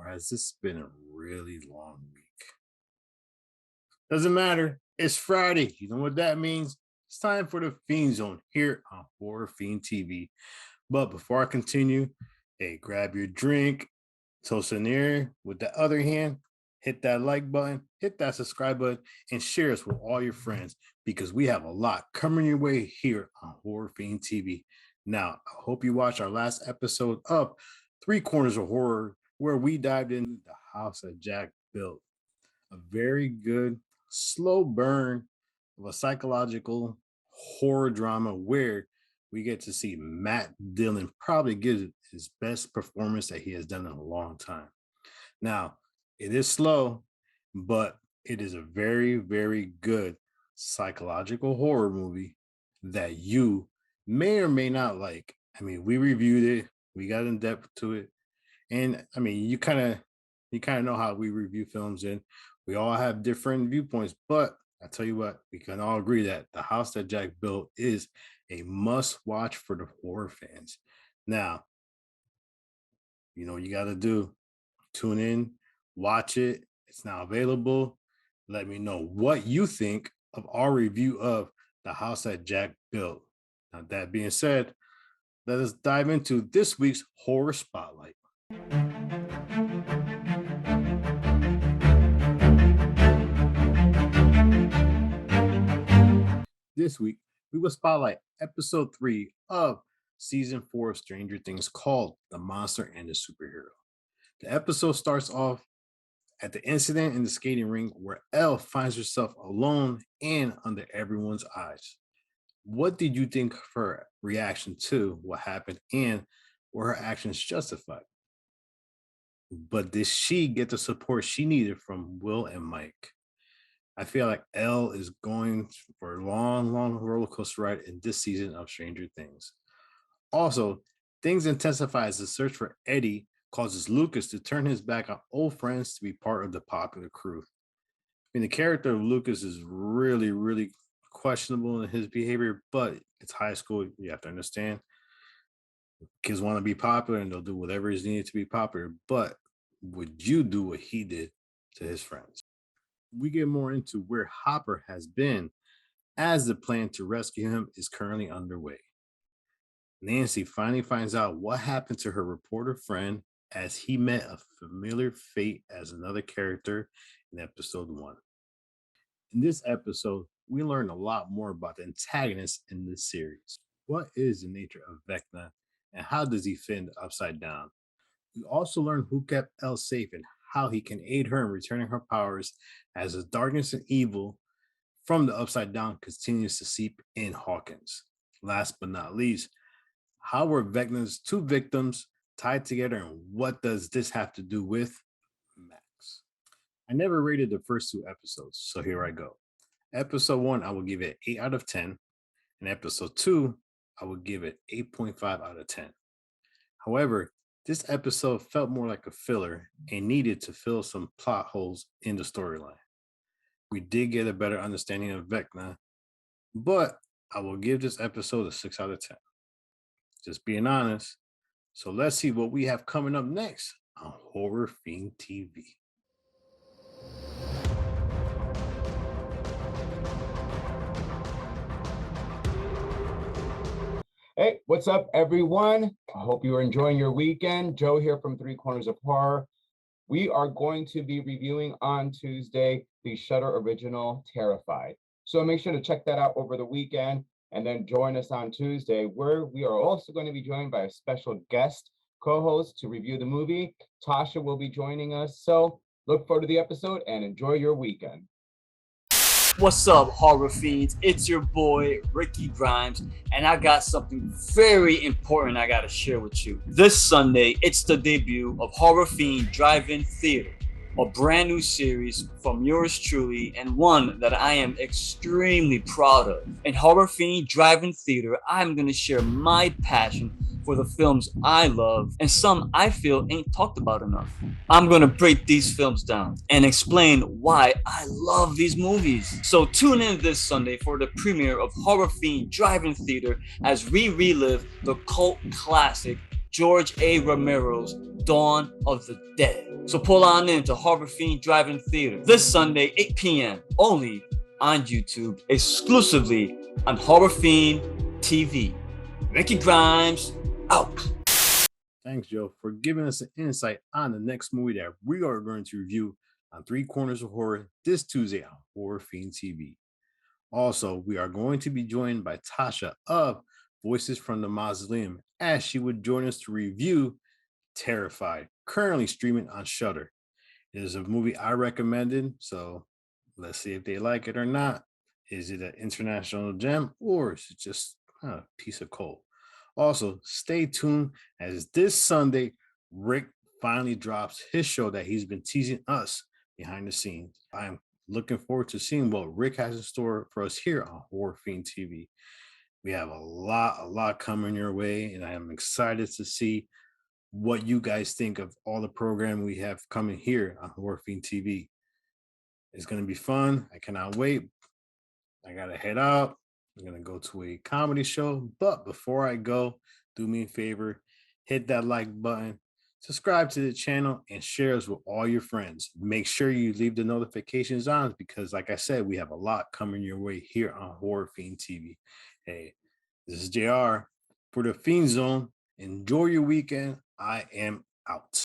has this been a really long week? Doesn't matter. It's Friday. You know what that means? It's time for the Fiend Zone here on Horror Fiend TV. But before I continue, hey, grab your drink, toast an ear. With the other hand, hit that like button, hit that subscribe button, and share us with all your friends because we have a lot coming your way here on Horror Fiend TV. Now, I hope you watched our last episode of Three Corners of Horror, where we dived into the house that Jack built. A very good, slow burn of a psychological horror drama where we get to see Matt Dillon probably give his best performance that he has done in a long time. Now, it is slow, but it is a very, very good psychological horror movie that you may or may not like. I mean, we reviewed it, we got in depth to it, and I mean, you kind of know how we review films, and we all have different viewpoints. But I tell you what, we can all agree that the house that Jack built is a must watch for the horror fans. Now, you know what you got to do. Tune in, watch it. It's now available. Let me know what you think of our review of the house that Jack built. Now, that being said, let us dive into this week's horror spotlight. This week, we will spotlight episode 3 of season 4 of Stranger Things called The Monster and the Superhero. The episode starts off at the incident in the skating rink where Elle finds herself alone and under everyone's eyes. What did you think of her reaction to what happened and were her actions justified? But did she get the support she needed from Will and Mike? I feel like Elle is going for a long, long roller coaster ride in this season of Stranger Things. Also, things intensify as the search for Eddie causes Lucas to turn his back on old friends to be part of the popular crew. I mean, the character of Lucas is really, really questionable in his behavior, but it's high school. You have to understand. Kids want to be popular and they'll do whatever is needed to be popular. But would you do what he did to his friends? We get more into where Hopper has been as the plan to rescue him is currently underway. Nancy finally finds out what happened to her reporter friend as he met a familiar fate as another character in episode 1. In this episode, we learn a lot more about the antagonist in this series. What is the nature of Vecna and how does he fit in the Upside Down? We also learn who kept Elle safe and how he can aid her in returning her powers as the darkness and evil from the Upside Down continues to seep in Hawkins. Last but not least, how were Vecna's 2 victims tied together and what does this have to do with Max? I never rated the first 2 episodes, so here I go. Episode 1, I will give it 8 out of 10. And episode 2, I would give it 8.5 out of 10. However, this episode felt more like a filler and needed to fill some plot holes in the storyline. We did get a better understanding of Vecna, but I will give this episode a 6 out of 10. Just being honest. So let's see what we have coming up next on Horror Fiend TV. Hey, what's up, everyone? I hope you are enjoying your weekend. Joe here from Three Corners of Horror. We are going to be reviewing on Tuesday the Shudder original Terrified. So make sure to check that out over the weekend and then join us on Tuesday, where we are also going to be joined by a special guest co-host to review the movie. Tasha will be joining us. So look forward to the episode and enjoy your weekend. What's up, horror fiends? It's your boy Ricky Grimes, and I got something very important I gotta share with you. This Sunday, it's the debut of Horror Fiend Drive-In Theater, a brand new series from yours truly, and one that I am extremely proud of. In Horror Fiend Drive-In Theater, I'm gonna share my passion for the films I love and some I feel ain't talked about enough. I'm gonna break these films down and explain why I love these movies. So tune in this Sunday for the premiere of Horror Fiend Drive-In Theater as we relive the cult classic George A. Romero's Dawn of the Dead. So pull on in to Horror Fiend Drive-In Theater this Sunday, 8 p.m. only on YouTube, exclusively on Horror Fiend TV. Ricky Grimes, out. Thanks, Joe, for giving us an insight on the next movie that we are going to review on Three Corners of Horror this Tuesday on Horror Fiend TV. Also, we are going to be joined by Tasha of Voices from the Mausoleum as she would join us to review Terrified, currently streaming on Shudder. It is a movie I recommended, so let's see if they like it or not. Is it an international gem or is it just a piece of coal? Also, stay tuned as this Sunday, Rick finally drops his show that he's been teasing us behind the scenes. I am looking forward to seeing what Rick has in store for us here on Horror Fiend TV. We have a lot coming your way, and I am excited to see what you guys think of all the programming we have coming here on Horror Fiend TV. It's going to be fun. I cannot wait. I got to head out. I'm going to go to a comedy show. But before I go, do me a favor, hit that like button, subscribe to the channel, and share us with all your friends. Make sure you leave the notifications on because, like I said, we have a lot coming your way here on Horror Fiend TV. Hey, this is JR for the Fiend Zone. Enjoy your weekend. I am out.